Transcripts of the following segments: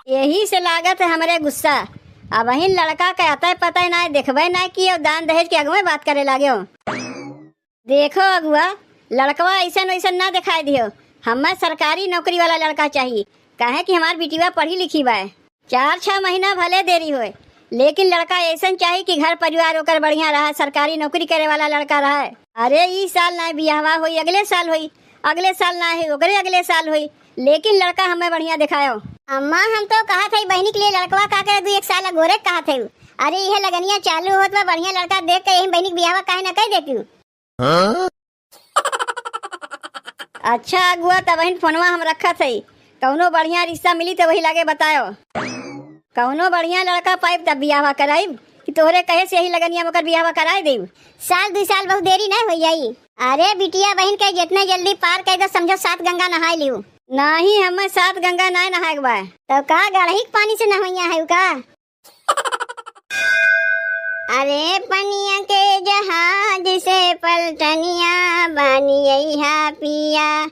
यही से लागत है हमारे गुस्सा। अब वही लड़का के अतः पता ना देखबे ना कि दान दहेज के अगुए बात करे लागे हो। देखो अगुआ, लड़कवा ऐसा वैसा ना दिखाई दियो। हमें सरकारी नौकरी वाला लड़का चाहिए। कहे कि हमार बिटिया पढ़ी लिखी बा। 4-6 महीना भले देरी होए, लेकिन लड़का ऐसा चाहिए कि घर परिवार होकर बढ़िया रहा, सरकारी नौकरी करे वाला लड़का रहा। अरे इस साल ना बियाहवा हुई, अगले साल हुई, अगले साल ना है ओकरे अगले साल हुई, लेकिन लड़का हमें बढ़िया दिखायो। अम्मा हम तो कहा था बहनी के लिए लड़कवा का करे 2-1 साल गोरे कहा थे। अरे यह लगनिया चालू होत बा, बढ़िया लड़का देख के यही बहनी बियाहवा काहे ना कह देती हूँ। अच्छा अगुआ, तब वही फोनवा हम रखा थे। कौनो बढ़िया रिश्ता मिली तो वही लगे बतायो। कौनो बढ़िया लड़का पाइब तब बियाहवा कराइब कि तोहरे कहे से यही लगनिया मकर बियाहवा कराए देब। 1-2 साल बहुत देरी ना हो जाई। अरे बिटिया बहन के जितने जल्दी पार कर दो समझो 7 गंगा नहाए लियो। नहीं, हमें 7 गंगा ना नहाए बा। तो का गढ़ही के पानी से नहैया है का? अरे पनिया के जहाज से पलटनिया बानिया पिया,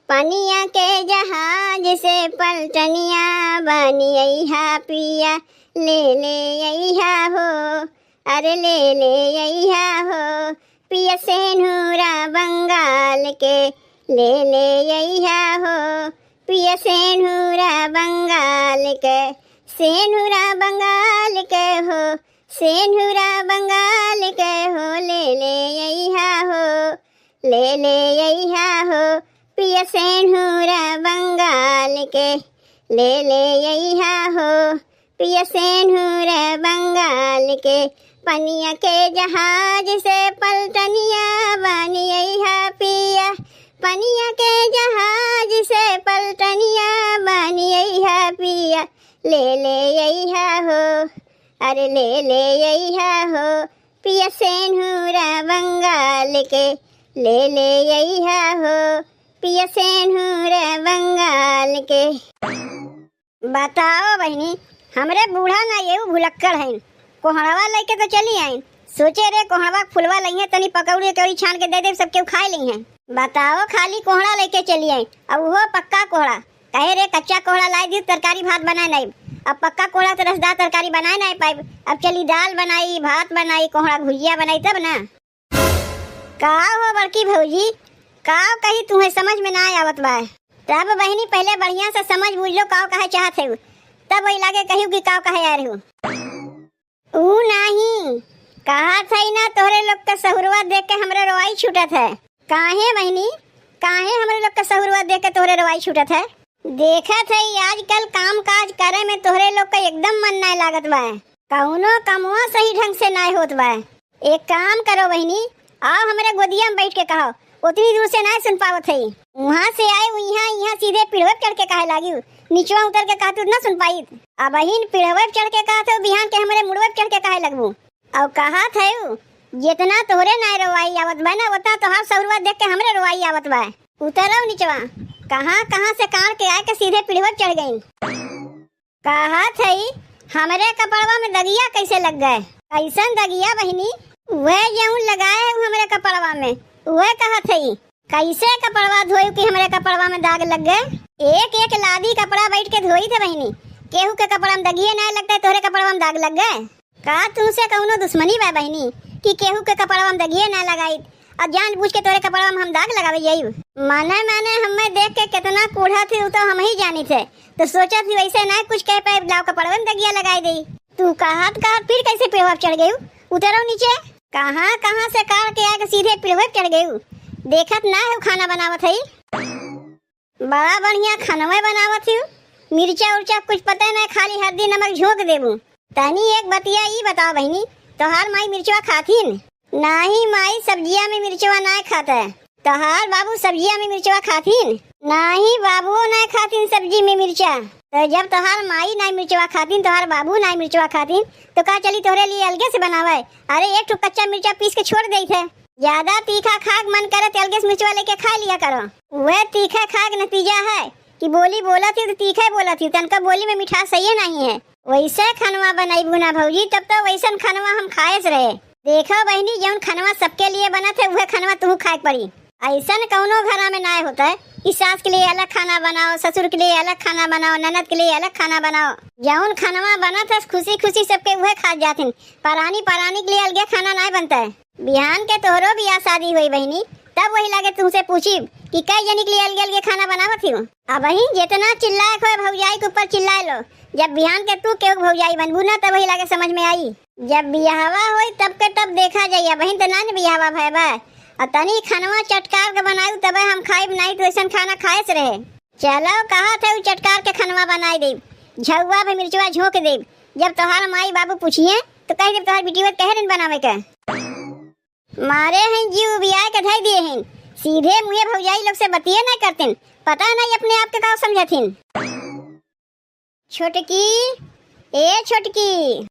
पनिया के जहाज से पलटनिया बानिया पिया, ले अइहा हो, अरे ले अइहा हो, पिया सेनुरा बंगाल के, ले अइहा हो, पिया सेनुरा बंगाल के, सेनुरा बंगाल के हो, सेनुरा बंगाल के हो, ले अइहा हो, ले अइहा हो, पिया सेनुरा बंगाल के, ले अइहा हो, पिया सेनुरा बंगाल के, पनिया के जहाज से पलटनिया बानिया पिया, पनिया के जहाज से पलटनिया बानिया पिया, ले अइहा हो, अरे ले अइहा हो, पिया सेनुरा बंगाल के, ले अइहा हो, पिया सेनुरा बंगाल के। बताओ बहनी, हमरे बूढ़ा ना ये भुलक्कड़ है। कोहड़वा लेके तो चली आई, सोचे रे कोहड़वा फुलवा लई है, तनी पकौड़ी कौड़ी छान के दे दे सबके खा ली है। बताओ खाली कोहड़ा लेके चली आई, अब वो पक्का कोहड़ा। कहे रे कच्चा कोहड़ा लाई दी तरकारी भात बनाए नहीं, अब पक्का कोहड़ा तो रसदार तरकारी बनाए नहीं पाई। अब चली दाल बनाई, भात बनाई, कोहड़ा भुजिया बनाई तब ना। का हो बड़की भौजी, का कही तुम्हें समझ में ना आवत बा। तब बहनी पहले बढ़िया से समझ बूझ लो का कहे चाहत है, तब वही लागे कहूँ कि का कहे आ रही हूँ। ऊ नहीं कहा था ना, तोहरे लोग का सहुरवा देख के हमरे रोवाई छूटत है। काहे बहनी, काहे हमरे लोग का सहुरवा देख के तोहरे रोवाई छूटत है? देखत है आजकल काम काज करे में तोहरे लोग का एकदम मन नहीं लागत बा, कौनो कमवा सही ढंग से नहीं होत बा। एक काम करो बहनी, आओ हमरे गोदिया में बैठ के कहो, उतनी दूर से नहीं सुन पावत है। वहाँ से आए यहाँ सीधे पीढ़वे चढ़ के कहे लागी, नीचवा उतर के कहतू ना सुन पाई। अब बहिन पीढ़वे चढ़ के कहते बिहान के हमारे मुड़वे चढ़ के कहे लगबू। अब कहा थे जितना तोहरे ना रोवाई आवत बा ना, उतना तोहार सहुरवा देख के हमरे रोवाई आवत बा। उतरो नीचवा, कहाँ से कार के आए के सीधे पीढ़वे चढ़ गई। कहा थे हमारे कपड़वा में दगिया कैसे लग गए? कैसन दगिया बहिनी? वह जऊन लगाए है हमारे कपड़वा में, वह कहा थे कैसे कपड़वा धोई कि हमारे कपड़वा में दाग लग गए। एक लादी कपड़ा बैठ के धोई थे बहिनी, केहू के कपड़ा में दगिए नहीं लगता, तोहरे कपड़वा में दाग लग गए। का तुमसे कौनो दुश्मनी बा बहिनी कि केहू के कपड़वा में दगिए ना लगाई और जानबूझ के तोरे कपड़वा में हम दाग लगावे जाई? माने हमें देख के कितना कूढ़ा थी तो हम ही जानी थे, तो सोचा थी वैसे ना कुछ कह पाए लाओ कपड़वा में दगिया लगाई दी। तू कहा फिर कैसे पीढ़वा चढ़ गई? उतरो नीचे, कहाँ से कार के आके सीधे पीढ़वे चढ़ गई। देखत ना है खाना बनावत है, बड़ा बढ़िया खानवा बनावत है। मिर्चा उर्चा कुछ पता नहीं, खाली हल्दी नमक झोंक देबू। तनी एक बतिया ई बताओ बहनी, तोहार माई मिर्चवा खातीन? नहीं माई सब्जिया में मिर्चवा नहीं खाता है। तोहार बाबू सब्जिया में मिर्चवा खातीन? नहीं बाबू नहीं खातीन सब्जी में मिर्चा। तो जब तोहार माई नहीं मिर्चवा खातीन, तोहार बाबू नहीं मिर्चवा खातीन, तो का चली तोहरे लिए अलगे से बनावे? अरे एक ठो कच्चा मिर्चा पीस के छोड़ दई थे। ज्यादा तीखा खाक मन करे तो अलगे से मिर्चवा लेके खा लिया करो। वह तीखा खाक नतीजा है कि बोली बोला थी तो तीखा बोला थी, तनका बोली में मिठास सही नहीं है। वैसे खनवा बनाईबू ना भौजी, तब तो वैसन खनवा हम खाए रहे। देखो बहनी, जौन खनवा सबके लिए बना थे वह खनवा तुम खाए पड़ी। ऐसा कौनो घरा में ना होता है कि सास के लिए अलग खाना बनाओ, ससुर के लिए अलग खाना बनाओ, ननद के लिए अलग खाना बनाओ। जौन खाना बना था खुशी खुशी सबके वह खा जाते, परानी के लिए अलगे खाना ना बनता है। बिहान के तोहरो भी शादी हुई बहनी, तब वही लागे तुमसे पूछी कि कई जनी के लिए अलगे अलगे खाना बनावत ही। अब वही जितना चिल्लाए खोए भौजाई के ऊपर चिल्लाए लो, जब बिहान के तू केहू भौजाई बनबू ना तब वही लागे समझ में आई। जब बियाहवा होई तब के तब देखा जाइए बहन, तो ना बियाहवा भैबा और तनी खानवा चटकार के बनाई तब हम खाइब नहीं तो ऐसा खाना खाए से रहे। चलो कहा था चटकार के खानवा बनाई दे, झुआ भी मिर्चवा झोंक दे, जब तोहार माई बाबू पूछिए तो कह दे तोहार बेटी कह दिन बनावे के मारे हैं जीव बिया के धई दिए हैं। सीधे मुँहे भौजाई लोग से बतिये नहीं करते, पता नहीं अपने आप के का समझथिन। छोटकी ए छोटकी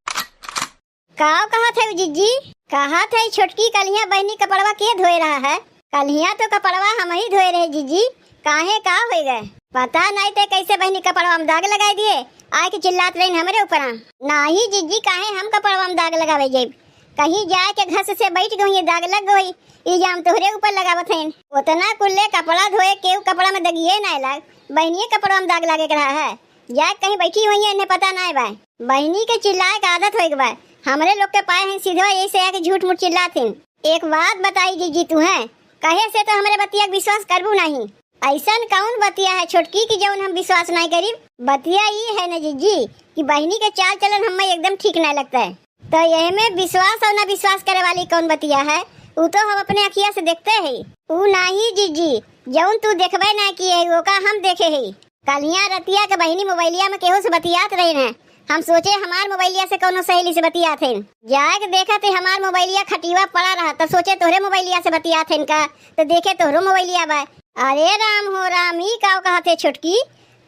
काव कहा थे जीजी, कहा थे छोटकी कलिया बहनी कपड़वा के धोए रहा है। कलिया तो कपड़वा हम ही धोए रहे जीजी, काहे का हो गए पता नहीं थे कैसे बहनी कपड़वा में दाग लगाई दिए, आए के चिल्लात रही हमारे ऊपर। नहीं जीजी काहे हम कपड़वा में दाग लगावे जेब, कहीं जाए के घस से बैठ गई दाग लग गई, इल्जाम तोहरे ऊपर लगावत है। उतना कुल्ले कपड़ा धोए के कपड़ा में दगिए नहीं लग, बहनी कपड़ा में दाग लगे रहा है। जाए कहीं बैठी हुई है इन्हें पता नहीं बा, बहनी के चिल्लाए का आदत हो गए। हमारे लोग के पाए हैं सीधे यही से आके झूठ मूठ चिल्लाते। एक बात बताई जीजी तू है कहे से तो हमारे बतिया विश्वास करबू नहीं। ऐसा कौन बतिया है छोटकी की जौन हम विश्वास नहीं करी। बतिया ये है न जीजी कि बहनी के चाल चलन हमें एकदम ठीक नहीं लगता है, तो यही में विश्वास और न विश्वास करे वाली कौन बतिया है, वो तो हम अपने अखिया से देखते है। वो नहीं जीजी जौन तू देखबे ना किए वो का हम देखे है। कलिया रतिया के बहनी मोबाइलिया में केहू से बतियात रहे हैं, हम सोचे हमार मोबाइलिया से कोनो सहेली से बतियात हैं। जाए के देखा थे हमार मोबाइलिया खटीवा पड़ा रहा, तो सोचे तोहरे मोबाइलिया से बतियात हैं का, तो देखे तोहरो मोबाइलिया बा। अरे राम हो राम ही का कहा थे छोटकी,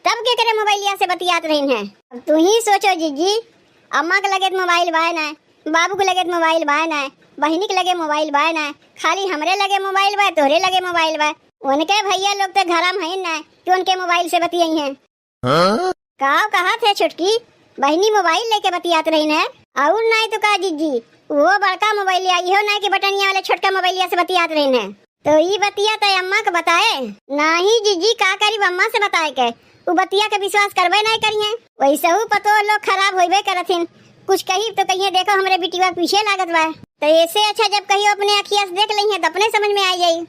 तब के करे मोबाइलिया से बतियात रही हैं। अब तू ही सोचो जीजी, अम्मा के लगे मोबाइल बाय ना, बाबू के लगे मोबाइल बाय ना, बहनी के लगे मोबाइल बाय ना, खाली हमरे लगे मोबाइल बा, तोहरे लगे मोबाइल बा। उनके भैया लोग तो घर में है ना कि उनके मोबाइल से बतियाई हैं। कहा थे छोटकी बहनी मोबाइल लेके बतियात रही है, और नहीं तो का जीजी वो बड़का मोबाइल आई हो ना कि बटनिया वाले छोटका मोबाइलिया से बतियात रही है। तो ये बतिया तो अम्मा के बताए नहीं जीजी, का करीब अम्मा से बताए के वो बतिया के विश्वास करबे नहीं करिए। वैसे ही पतो लोग खराब होबे करथिन, कुछ कही तो कहिए देखो हमारे बेटीवा पीछे लागत बा, तो ऐसे अच्छा जब कहीं अपने अखिया से देख ली है तो अपने समझ में आ जाये।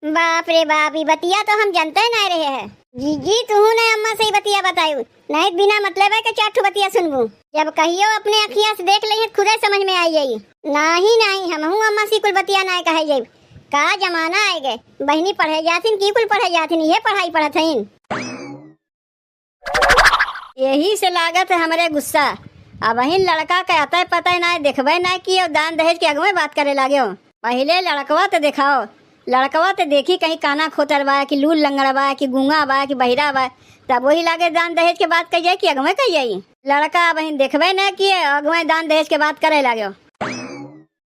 बाप रे बाप, ये बतिया तो हम जानते नहीं रहे हैं। जीजी तू ने अम्मा से ही बतिया बतायू, नहीं बिना मतलब है कि चाठू बतिया सुनबू, जब कहियो अपने अखिया से देख ली खुद समझ में आ जाये। नहीं हम हूँ अम्मा से कुल बतिया नहीं कहे जाये, का जमाना आए गए बहनी पढ़े जाथिन की कुल पढ़े जाथिन, ये पढ़ाई पढ़त हईन। यही से लागत है हमारे गुस्सा। अब वही लड़का के आता पता नहीं देखबे नहीं कि दान दहेज के अगुए बात करे लागे। पहले लड़कवा तो दिखाओ, लड़कवा तो देखी कहीं काना खोतर बा कि लूल लंगड़ा बा कि गूंगा बा कि बहिरा बा, तब वही लागे दान दहेज के बात कही जाए कि अगुए कही जाये। लड़का वही देखबे नहीं कि अगुए दान दहेज के बात करे लागे।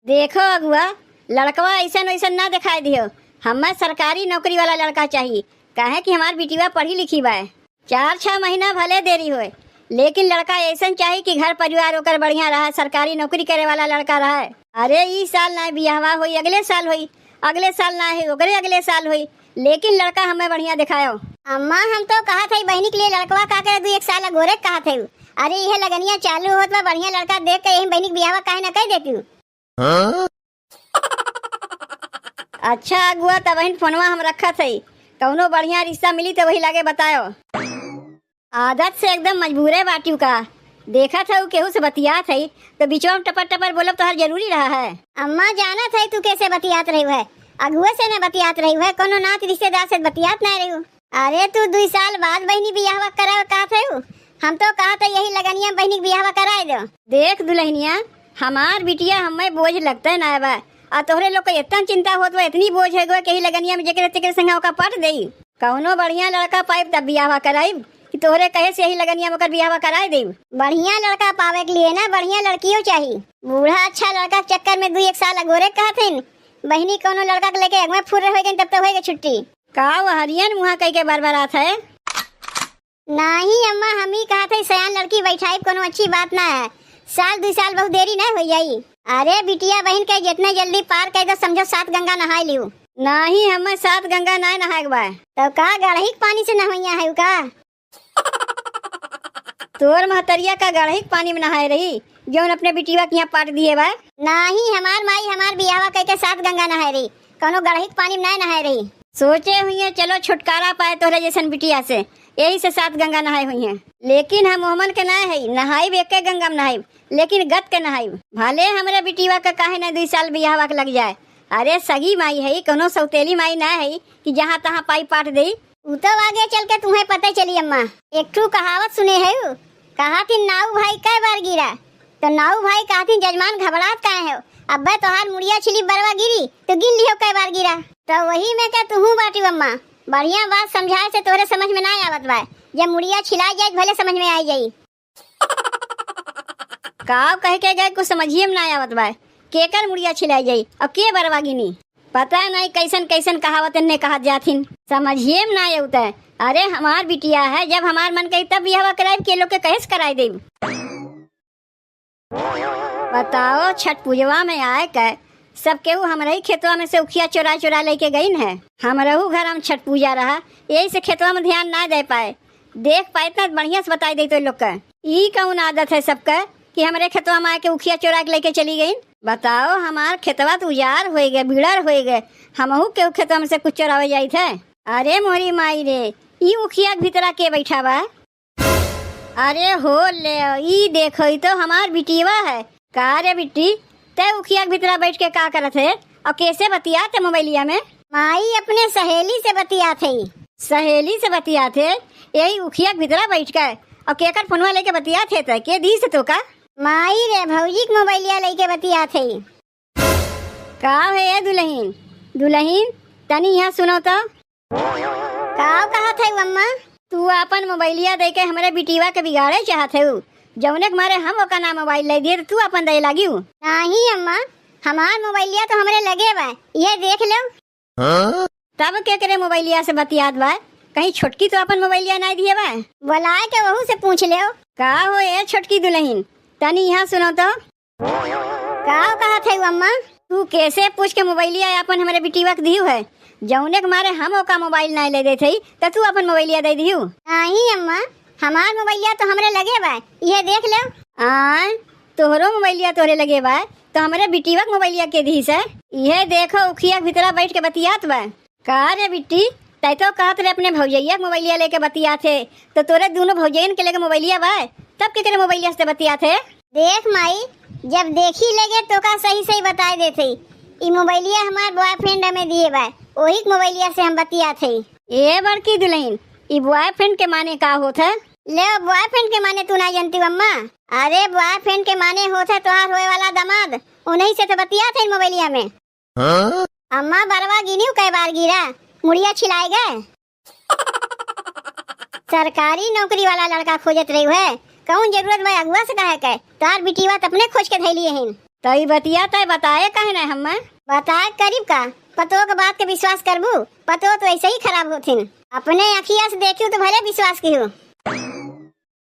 देखो अगुआ लड़कवा ऐसा वैसा ना दिखाई दियो, हमें सरकारी नौकरी वाला लड़का चाहिए, कहे कि हमार बेटीवा पढ़ी लिखी बा। 4-6 महीना भले देरी होए, लेकिन लड़का ऐसा चाहिए कि घर परिवार होकर बढ़िया रहा, सरकारी नौकरी करे वाला लड़का रहा। अरे इस साल ना बियाहवा हुई, अगले साल हुई, अगले साल ना है ओकरे अगले साल हुई, लेकिन लड़का हमें बढ़िया दिखायो। अम्मा हम तो कहा था बहनी के लिए लड़कवा का कर 1 साल गोरे कहा थे। अरे यह लगनिया चालू होत बा, बढ़िया लड़का देख के यही बहनी बियाहवा काहे ना कह देती हूँ। अच्छा अगुआ तब वही फोनवा हम रखा थे, कौनो बढ़िया रिश्ता मिली तो वही लागे बतायो। आदत से एकदम मजबूरे बाटी का, देखा था केहू से बतियात है तो बीचवा में टपर टपर बोलब तो हर जरूरी रहा है। अम्मा जाना था तू कैसे बतियात रही है, अगुआ से न बतियात रही है, कोनो नात रिश्तेदार से बतियात नहीं रही। अरे तू 2 साल बाद बहनी बियाहवा करा कहा था, हम तो कहा था यही लगनिया बहनी बियाहवा कराए दो। देख दुल्हनिया हमार बिटिया हमें बोझ लगता है ना बा, और तोहरे लोग को इतना चिंता होत बा, इतनी बोझ है कि लगनिया में जेकर तेकर संग का पट देई। कौनो बढ़िया लड़का पाइब तब बियाहवा कराइब कि तोहरे कहे से यही लगनिया में बियाहवा कराए देब। बढ़िया लड़का पावे के लिए ना बढ़िया लड़कियों चाहिए। बूढ़ा अच्छा लड़का के चक्कर में 2-1 साल अगोरे कहथिन, बहनी कोनो लड़का के लेके अगमे फुर रह गई तब तो होएगा छुट्टी। का वो हरियन मुहा कह के बरबरात है। नहीं अम्मा हम ही कहा था सयान लड़की बैठाई कोनो अच्छी बात ना है, 1-2 साल बहुत देरी नहीं हो जाई। अरे बिटिया बहन के जितना जल्दी पार कर दो समझो 7 गंगा नहाई लियो। नाही हमें सात गंगा ना नहाए बा। तो का गढ़ही के पानी से नहवैया है का? तोर महतरिया का गढ़ही के पानी में नहाए रही जौन अपने बिटिया के यहाँ पाट दिए बा। नाही हमार माई हमार बियावा कह के सात गंगा नहाए रही, कौनो गढ़ही के पानी में नहीं नहाए रही। सोचे हुई है चलो छुटकारा पाए तोहरे जैसन बिटिया से, यही से सात गंगा नहाए हुई है। लेकिन हम मोहम्मन के नहाए है नहाइब एक गंगा में नहाइब, लेकिन गत के नहाइब। भले हमरे बिटिया का काहे न 2 साल बियाहवा के लग जाए। अरे सगी माई है, कोनो सौतेली माई ना है कि जहाँ तहाँ पाई पाट दे। उ तो आगे चल के तुम्हें पता चली अम्मा। एक ठू कहावत सुने है, कहा थी नाऊ भाई कै बार गिरा, तो नाऊ भाई कहा थी जजमान घबरात काहे हो, अब तोहार मुड़िया छिली बरवा गिरी तो गिन लियो कै बार गिरा। तो वही में क्या तू बाटी अम्मा, बढ़िया बात समझाए से तोरे समझ में ना आवत बा। जब मुड़िया छिला जाए भले समझ में आई जाई। काव कह के गए कुछ समझिए में ना आवत बा, केकर मुड़िया छिलाई जाई और के बरवा गिनी। पता नहीं कैसन कैसन कहावत ने कहा जाथिन, समझिए में ना आवता। अरे हमार बिटिया है, जब हमार मन कही तब बियाह कराए के लोग के कहेस कराई दे। बताओ छठ पूजवा में आए के सब केहू हमारे ही खेतवा में से उखिया चोरा चोरा लेके गई है। हमारू घर हम छठ पूजा रहा, यही से खेतवा में ध्यान ना दे पाए। देख पाए तो बढ़िया से बताई दे तो लोग का ई कौन आदत है सबका कि हमारे खेतवा में आके उखिया चोरा के लेके चली गई। बताओ हमार खेतवा तो उजार हो गए, बिगड़र हो गए, हमहू के खेतवा में से कुछ चोरावे जाई थे। अरे मोरी माई रे, ई उखिया के भीतरा के बैठा बा। अरे हो ले, ई देखो ई तो हमार बिटिया है। का रे बिट्टी, ते उखिया के भीतरा बैठ के का करत है और कैसे बतियाते मोबाइलिया में? माई अपने सहेली से बतिया थे। सहेली से बतिया थे यही उखिया के भीतरा बैठ के, और केकर फोनवा लेके बतिया थे तो के दी से तो का? माई रे भौजी के मोबाइलिया लेके बतिया थे। का है दुल्हन? दुल्हन तनी यहाँ सुनो तो। का कहा थे अम्मा? तू अपन मोबाइलिया दे के हमारे बिटिया के बिगाड़े चाहते हो, जौने के मारे हम ओका ना मोबाइल ले दिए तू अपन दे लागी। नहीं अम्मा, हमार मोबाइलिया तो हमरे लगे बा, ये देख लो। तब के करे मोबाइलिया से बतियात बा? कहीं छोटकी तो अपन मोबाइलिया नहीं दिए बा? बुलाए के वहू से पूछ ले। का हो ये छोटकी दुल्हन तनी यहाँ सुनो तो। का कहा थे अम्मा? तू कैसे पूछ के मोबाइलिया अपन हमारे बिटिया के दियो है, जौने के मारे हम ओका मोबाइल नहीं ले दे थे तो तू अपन मोबाइलिया दे दियो। नहीं अम्मा, हमार मोबाइलिया तो हमरे लगे बा, ये देख लो। तोहरो मोबाइलिया तोहरे लगे बा तो हमारे बिटिया के मोबाइलिया के दी से ये देखो उखिया के भीतरा बैठ के बतियात बा। का रे बिट्टी, तै तो कहत रे अपने भौजैया के मोबाइलिया लेके बतिया थे, तो तोरे दोनों भौजैन के लेके मोबाइलिया बा तब के करे मोबाइलिया से बतिया थे? देख माई, जब देखी लगे तो का सही सही बताए देते। ई मोबाइलिया हमार बॉयफ्रेंड हमें दिए बा, वही मोबाइलिया से हम बतिया थे। ये बड़की दुल्हन, ई बॉयफ्रेंड के माने का होता? ले बॉयफ्रेंड के माने तू ना जानती अम्मा? अरे बॉयफ्रेंड के माने होता तोहार होए वाला दामाद, उन्हीं से तो बतिया थे मोबाइलिया में। अम्मा बरवा गिनी कई बार गिरा, मुड़िया छिलाए गए। सरकारी नौकरी वाला लड़का खोजत रही है, कौन जरूरत भाई अगुआ से कहे के तार बिटिया अपने खोज के धैलिए हैं। तई बतिया तय बताए कहे ना हम बताए करीब का पतो के बात के विश्वास करबू, पतो तो ऐसे ही खराब होथिन। अपने अखिया से देखियो तो भले विश्वास की हो।